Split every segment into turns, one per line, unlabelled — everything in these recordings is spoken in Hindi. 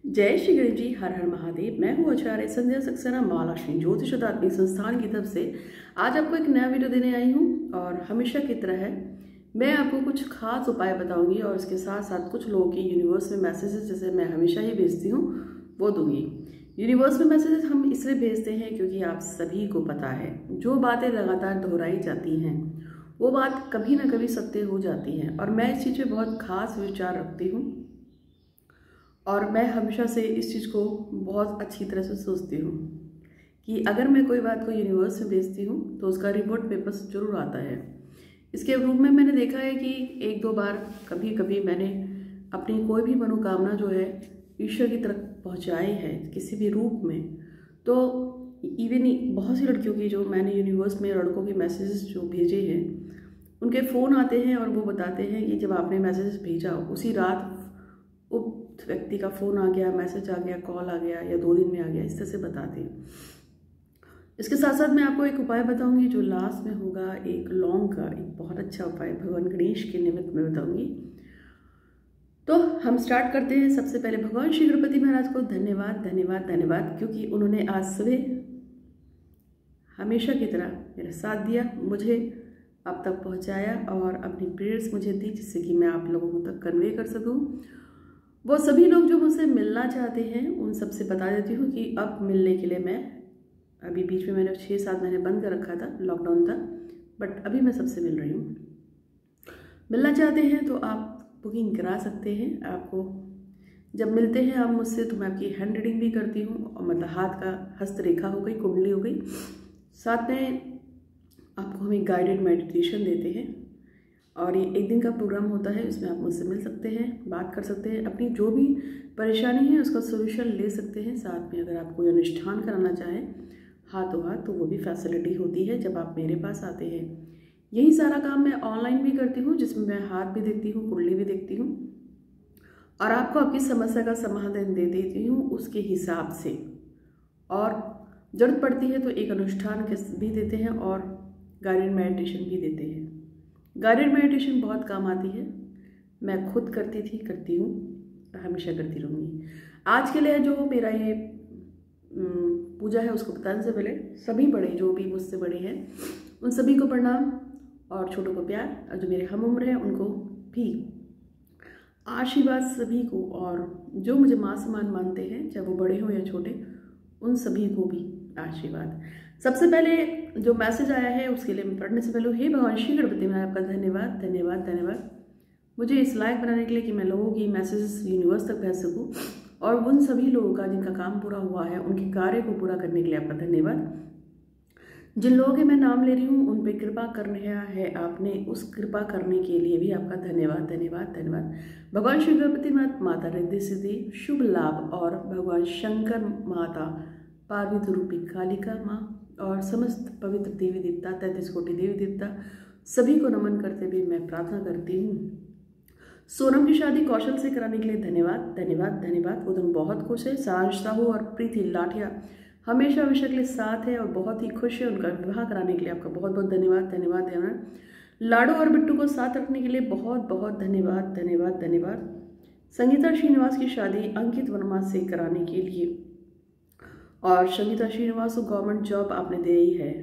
जय श्री गणेश जी। हर हर महादेव। मैं हूँ आचार्य संध्या सक्सेना महालक्ष्मी ज्योतिष शताब्दी संस्थान की तरफ से आज आपको एक नया वीडियो देने आई हूँ। और हमेशा की तरह है, मैं आपको कुछ खास उपाय बताऊंगी और इसके साथ साथ कुछ लोगों की यूनिवर्स में मैसेजेस जैसे मैं हमेशा ही भेजती हूँ वो दूंगी। यूनिवर्स में मैसेजेस हम इसलिए भेजते हैं क्योंकि आप सभी को पता है जो बातें लगातार दोहराई जाती हैं वो बात कभी ना कभी सत्य हो जाती है। और मैं इस चीज़ पे बहुत खास विचार रखती हूँ और मैं हमेशा से इस चीज़ को बहुत अच्छी तरह से सोचती हूँ कि अगर मैं कोई बात को यूनिवर्स में भेजती हूँ तो उसका रिपोर्ट पेपर्स जरूर आता है। इसके रूप में मैंने देखा है कि एक दो बार कभी कभी मैंने अपनी कोई भी मनोकामना जो है ईश्वर की तरफ पहुँचाई है किसी भी रूप में। तो इवन बहुत सी लड़कियों की जो मैंने यूनिवर्स में लड़कों के मैसेजेस जो भेजे हैं उनके फ़ोन आते हैं और वो बताते हैं कि जब आपने मैसेज भेजा उसी रात वो व्यक्ति का फ़ोन आ गया, मैसेज आ गया, कॉल आ गया या 2 दिन में आ गया, इस तरह से बताते हैं। इसके साथ साथ मैं आपको एक उपाय बताऊंगी जो लास्ट में होगा, एक लौंग का एक बहुत अच्छा उपाय भगवान गणेश के निमित्त में बताऊंगी। तो हम स्टार्ट करते हैं। सबसे पहले भगवान श्री गणपति महाराज को धन्यवाद धन्यवाद धन्यवाद, क्योंकि उन्होंने आज सुबह हमेशा की तरह मेरा साथ दिया, मुझे अब तक पहुंचाया और अपनी प्रेयर्स मुझे दी जिससे कि मैं आप लोगों तक कन्वे कर सकूं। वो सभी लोग जो मुझसे मिलना चाहते हैं उन सबसे बता देती हूँ कि अब मिलने के लिए मैं अभी बीच में मैंने 6-7 महीने बंद कर रखा था, लॉकडाउन था, बट अभी मैं सबसे मिल रही हूँ। मिलना चाहते हैं तो आप बुकिंग करा सकते हैं। आपको जब मिलते हैं आप मुझसे तो मैं आपकी हैंड रीडिंग भी करती हूँ और मतलब हाथ का हस्तरेखा हो गई, कुंडली हो गई, साथ में आपको हम एक गाइडेड मेडिटेशन देते हैं और ये 1 दिन का प्रोग्राम होता है। इसमें आप मुझसे मिल सकते हैं, बात कर सकते हैं, अपनी जो भी परेशानी है उसका सोल्यूशन ले सकते हैं। साथ में अगर आप कोई अनुष्ठान कराना चाहें हाथों हाथ तो वो भी फैसिलिटी होती है जब आप मेरे पास आते हैं। यही सारा काम मैं ऑनलाइन भी करती हूँ जिसमें मैं हाथ भी देखती हूँ, कुंडली भी देखती हूँ और आपको आपकी समस्या का समाधान दे देती हूँ उसके हिसाब से। और जरूरत पड़ती है तो एक अनुष्ठान भी देते हैं और गाइडेड मेडिटेशन भी देते हैं। गाइडेड मेडिटेशन बहुत काम आती है, मैं खुद करती थी, करती हूँ, हमेशा करती रहूँगी। आज के लिए जो मेरा ये पूजा है उसको बताने से पहले सभी बड़े जो भी मुझसे बड़े हैं उन सभी को प्रणाम और छोटों को प्यार, और जो मेरे हम उम्र हैं उनको भी आशीर्वाद सभी को, और जो मुझे माँ समान मानते हैं चाहे वो बड़े हों या छोटे उन सभी को भी आशीर्वाद। सबसे पहले जो मैसेज आया है उसके लिए मैं पढ़ने से पहले, हे भगवान श्री गणपति मैं आपका धन्यवाद धन्यवाद धन्यवाद मुझे इस लायक बनाने के लिए कि मैं लोगों की मैसेजेस यूनिवर्स तक भेज सकूं और उन सभी लोगों का जिनका काम पूरा हुआ है उनके कार्य को पूरा करने के लिए आपका धन्यवाद। जिन लोगों के मैं नाम ले रही हूँ उन पर कृपा करने है आपने, उस कृपा करने के लिए भी आपका धन्यवाद धन्यवाद धन्यवाद। भगवान श्री गणपति माता रिद्धि सिद्धि शुभ लाभ और भगवान शंकर माता पार्वती रूपी कालिका माँ और समस्त पवित्र देवी देवता 33 कोटि देवी देवता सभी को नमन करते हुए मैं प्रार्थना करती हूँ। सोनम की शादी कौशल से कराने के लिए धन्यवाद धन्यवाद धन्यवाद। वो दोनों बहुत खुश है। सारांश साहू और प्रीति लाठिया हमेशा हमेशा के लिए साथ है और बहुत ही खुश है। उनका विवाह कराने के लिए आपका बहुत बहुत धन्यवाद धन्यवाद धन्यवाद। लाडो और बिट्टू को साथ रखने के लिए बहुत बहुत धन्यवाद धन्यवाद धन्यवाद। संगीता श्रीनिवास की शादी अंकित वर्मा से कराने के लिए, और संगीता श्रीनिवास को गवर्नमेंट जॉब आपने दे ही है,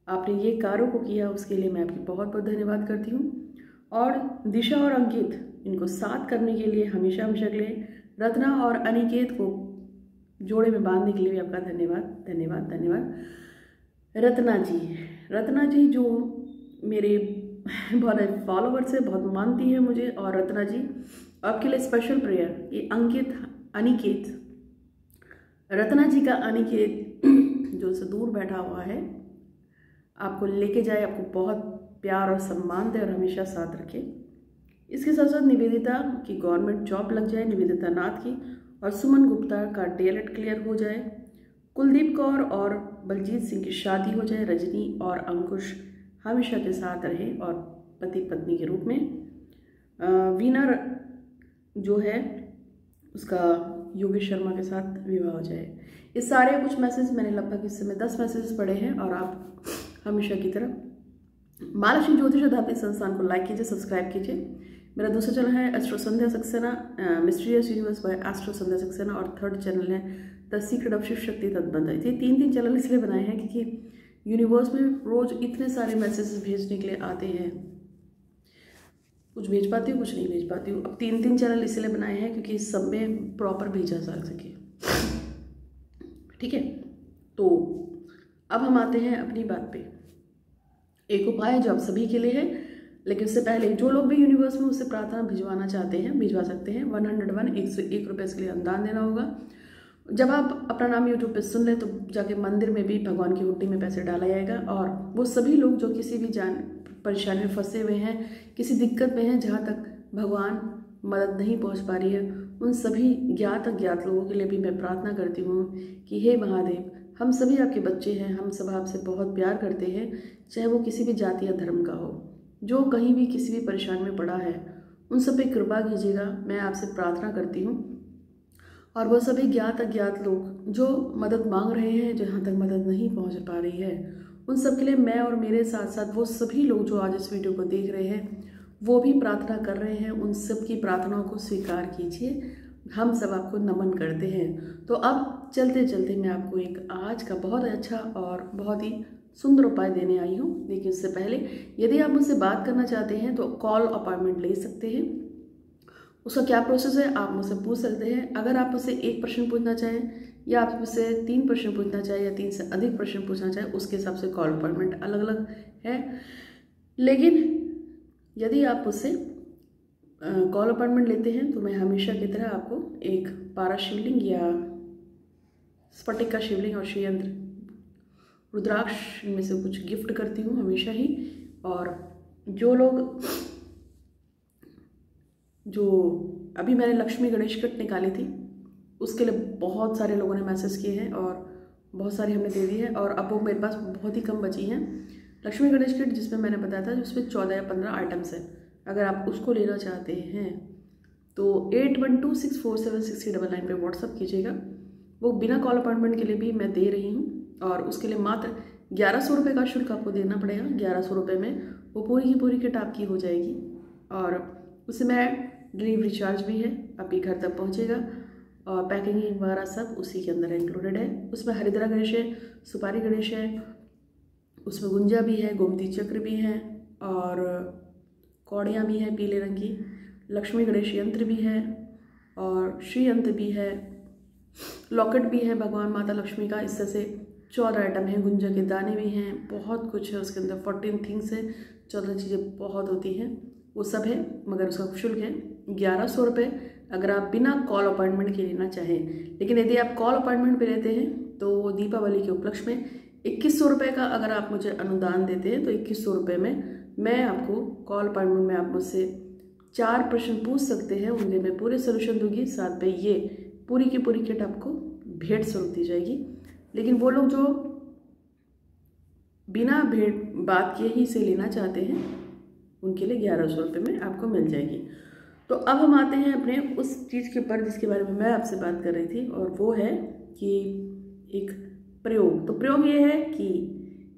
आपने ये कार्यों को किया उसके लिए मैं आपकी बहुत बहुत धन्यवाद करती हूँ। और दिशा और अंकित इनको साथ करने के लिए हमेशा हमेशा के लिए, रत्ना और अनिकेत को जोड़े में बांधने के लिए भी आपका धन्यवाद धन्यवाद धन्यवाद। रत्ना जी जो मेरे बहुत फॉलोवर्स है, बहुत मानती है मुझे, और रत्ना जी आपके लिए स्पेशल प्रेयर। ये अनिकेत रत्ना जी का अनिकेत जो उनसे दूर बैठा हुआ है आपको लेके जाए, आपको बहुत प्यार और सम्मान दे और हमेशा साथ रखे। इसके साथ साथ निवेदिता की गवर्नमेंट जॉब लग जाए, निवेदिता नाथ की, और सुमन गुप्ता का डीएलएड क्लियर हो जाए, कुलदीप कौर और बलजीत सिंह की शादी हो जाए, रजनी और अंकुश हमेशा के साथ रहे और पति पत्नी के रूप में, वीना जो है उसका योगेश शर्मा के साथ विवाह हो जाए। ये सारे कुछ मैसेज मैंने लगभग इस समय 10 मैसेज पढ़े हैं और आप हमेशा की तरह महालक्ष्मी ज्योतिष शताब्दी संस्थान को लाइक कीजिए, सब्सक्राइब कीजिए। मेरा दूसरा चैनल है astro Sandhya Saxena, mysterious universe by astro Sandhya Saxena, और थर्ड चैनल है the secret of Shiv Shakti तत्बंध। ये तीन चैनल इसलिए बनाए हैं क्योंकि यूनिवर्स में रोज इतने सारे मैसेजेस भेजने के लिए आते हैं, कुछ भेज पाती हूँ कुछ नहीं भेज पाती हूँ। अब तीन चैनल इसलिए बनाए हैं क्योंकि सब में प्रॉपर भेजा जा सके, ठीक है। तो अब हम आते हैं अपनी बात पे। एक उपाय है जो आप सभी के लिए है, लेकिन उससे पहले जो लोग भी यूनिवर्स में उससे प्रार्थना भिजवाना चाहते हैं भिजवा सकते हैं। 101 रुपये इसके लिए अनुदान देना होगा। जब आप अपना नाम यूट्यूब पे सुन लें तो जाके मंदिर में भी भगवान की हुट्टी में पैसे डाला जाएगा, और वो सभी लोग जो किसी भी परेशानी में फंसे हुए हैं, किसी दिक्कत में हैं, जहाँ तक भगवान मदद नहीं पहुँच पा रही है, उन सभी ज्ञात अज्ञात लोगों के लिए भी मैं प्रार्थना करती हूँ कि हे महादेव, हम सभी आपके बच्चे हैं, हम सब आपसे बहुत प्यार करते हैं, चाहे वो किसी भी जाति या धर्म का हो, जो कहीं भी किसी भी परेशानी में पड़ा है उन सब पे कृपा कीजिएगा, मैं आपसे प्रार्थना करती हूँ। और वो सभी ज्ञात अज्ञात लोग जो मदद मांग रहे हैं, जहाँ तक मदद नहीं पहुँच पा रही है, उन सब के लिए मैं और मेरे साथ साथ वो सभी लोग जो आज इस वीडियो को देख रहे हैं वो भी प्रार्थना कर रहे हैं, उन सब की प्रार्थनाओं को स्वीकार कीजिए। हम सब आपको नमन करते हैं। तो अब चलते चलते मैं आपको एक आज का बहुत अच्छा और बहुत ही सुंदर उपाय देने आई हूँ, लेकिन उससे पहले यदि आप मुझसे बात करना चाहते हैं तो कॉल अपॉइंटमेंट ले सकते हैं। उसका क्या प्रोसेस है आप मुझसे पूछ सकते हैं। अगर आप मुझसे एक प्रश्न पूछना चाहें या आप मुझसे 3 प्रश्न पूछना चाहें या 3 से अधिक प्रश्न पूछना चाहें, उसके हिसाब से कॉल अपॉइंटमेंट अलग अलग है। लेकिन यदि आप मुझसे कॉल अपॉइंटमेंट लेते हैं तो मैं हमेशा की तरह आपको एक पारा शिवलिंग या स्फटिक का शिवलिंग और श्रीयंत्र रुद्राक्ष में से कुछ गिफ्ट करती हूँ हमेशा ही। और जो अभी मैंने लक्ष्मी गणेश किट निकाली थी उसके लिए बहुत सारे लोगों ने मैसेज किए हैं और बहुत सारी हमने दे दी है, और अब वो मेरे पास बहुत ही कम बची हैं। लक्ष्मी गणेश किट जिसमें मैंने बताया था जिसमें 14 या 15 आइटम्स हैं, अगर आप उसको लेना चाहते हैं तो 8126476099 पे व्हाट्सअप कीजिएगा। वो बिना कॉल अपॉइंटमेंट के लिए भी मैं दे रही हूँ, और उसके लिए मात्र 1100 रुपये का शुल्क आपको देना पड़ेगा। 1100 रुपये में वो पूरी की पूरी किट आपकी हो जाएगी, और उसमें डिलीवरी चार्ज भी है, आपके घर तक पहुँचेगा, और पैकिंग वगैरह सब उसी के अंदर इंक्लूडेड है। उसमें हरिद्रा गणेश है, सुपारी गणेश है, उसमें गुंजा भी है, गोमती चक्र भी है, और कौड़ियाँ भी हैं पीले रंग की, लक्ष्मी गणेश यंत्र भी है, और श्री यंत्र भी है, लॉकेट भी है भगवान माता लक्ष्मी का। इस तरह से 14 आइटम है, गुंजा के दाने भी हैं, बहुत कुछ है उसके अंदर। 14 थिंग्स है, 14 चीज़ें बहुत होती हैं, वो सब है। मगर उसका शुल्क है 1100 रुपये अगर आप बिना कॉल अपॉइंटमेंट के लेना चाहें। लेकिन यदि आप कॉल अपॉइंटमेंट पे लेते हैं तो दीपावली के उपलक्ष्य में 2100 रुपये का अगर आप मुझे अनुदान देते हैं तो 2100 रुपये में मैं आपको कॉल अपॉइंटमेंट में आप मुझसे 4 प्रश्न पूछ सकते हैं, उनके मैं पूरे सोल्यूशन दूंगी। साथ में ये पूरी की पूरी किट आपको भेंट स्वरूप दी जाएगी। लेकिन वो लोग जो बिना भेंट बात किए ही से लेना चाहते हैं उनके लिए 1100 रुपये में आपको मिल जाएगी। तो अब हम आते हैं अपने उस चीज़ के ऊपर जिसके बारे में मैं आपसे बात कर रही थी, और वो है कि एक प्रयोग। तो प्रयोग ये है कि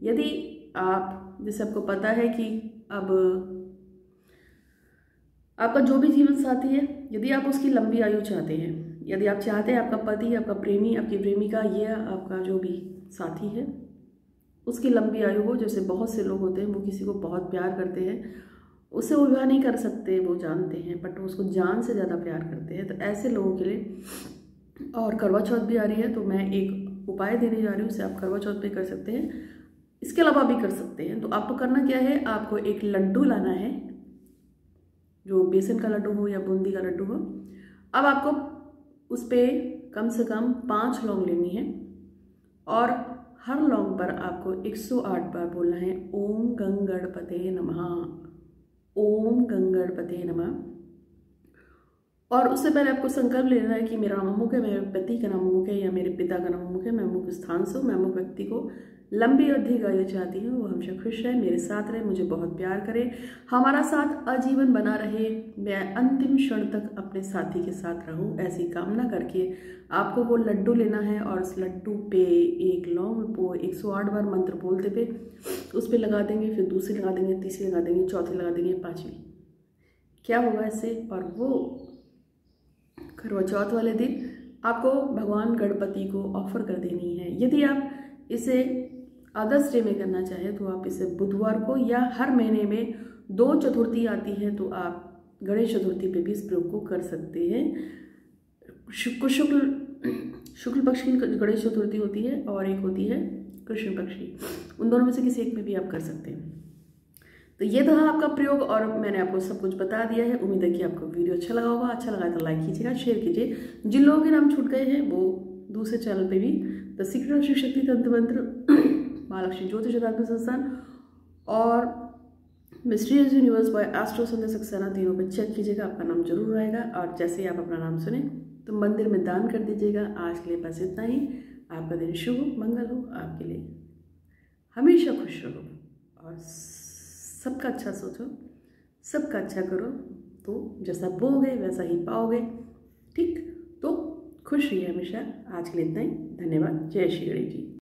यदि आप, जैसे आपको पता है कि अब आपका जो भी जीवन साथी है, यदि आप उसकी लंबी आयु चाहते हैं, यदि आप चाहते हैं आपका पति, आपका प्रेमी, आपकी प्रेमिका, ये आपका जो भी साथी है उसकी लंबी आयु हो। जैसे बहुत से लोग होते हैं वो किसी को बहुत प्यार करते हैं, उससे वो विवाह नहीं कर सकते, वो जानते हैं, बट वो उसको जान से ज़्यादा प्यार करते हैं। तो ऐसे लोगों के लिए, और करवा चौथ भी आ रही है तो मैं एक उपाय देने जा रही हूँ, उससे आप करवा चौथ पे कर सकते हैं, इसके अलावा भी कर सकते हैं। तो आपको करना क्या है, आपको एक लड्डू लाना है, जो बेसन का लड्डू हो या बूंदी का लड्डू हो। अब आपको उस पर कम से कम 5 लौंग लेनी है, और हर लौंग पर आपको 108 बार बोलना है ओम गंगणपते नमः, ओम गंगणपते नमः। और उससे पहले आपको संकल्प लेना है कि मेरा नाम अमुक है, मेरे पति का नाम अमुक है, या मेरे पिता का नाम अमुक है, मैं अमुक स्थान से हूँ, मैं अमुक व्यक्ति को लंबी अधिक आयु चाहती हूँ, वो हमेशा खुश रहे, मेरे साथ रहे, मुझे बहुत प्यार करे, हमारा साथ आजीवन बना रहे, मैं अंतिम क्षण तक अपने साथी के साथ रहूँ, ऐसी कामना करके आपको वो लड्डू लेना है। और उस लड्डू पे एक लौंग को 108 बार मंत्र बोलते पे उस पर लगा देंगे, फिर दूसरी लगा देंगे, तीसरी लगा देंगे, चौथी लगा देंगे, 5वीं। क्या होगा इससे, और वो करवा चौथ वाले दिन आपको भगवान गणपति को ऑफर कर देनी है। यदि आप इसे अदर्स डे में करना चाहें तो आप इसे बुधवार को, या हर महीने में 2 चतुर्थी आती है तो आप गणेश चतुर्थी पे भी इस प्रयोग को कर सकते हैं। शुक्ल पक्ष की गणेश चतुर्थी होती है और एक होती है कृष्ण पक्ष की, उन दोनों में से किसी एक में भी आप कर सकते हैं। तो ये था आपका प्रयोग और मैंने आपको सब कुछ बता दिया है। उम्मीद है कि आपको वीडियो अच्छा लगा होगा। अच्छा लगा तो लाइक कीजिएगा, शेयर कीजिए। जिन लोगों के नाम छूट गए हैं वो दूसरे चैनल पे भी द सीक्रेट ऑफ शिव शक्ति तंत्र मंत्र, महालक्ष्मी ज्योतिष शताब्दी संस्थान और mysterious universe by astro Sandhya Saxena, तीनों पे चेक कीजिएगा, आपका नाम जरूर आएगा। और जैसे ही आप अपना नाम सुने तो मंदिर में दान कर दीजिएगा। आज के लिए बस इतना ही। आपका दिन शुभ मंगल हो, आपके लिए हमेशा खुश रहो और सबका अच्छा सोचो, सबका अच्छा करो, तो जैसा बोगे वैसा ही पाओगे। ठीक, तो खुश रहिए हमेशा। आज के लिए इतना ही। धन्यवाद। जय श्री गणेश जी।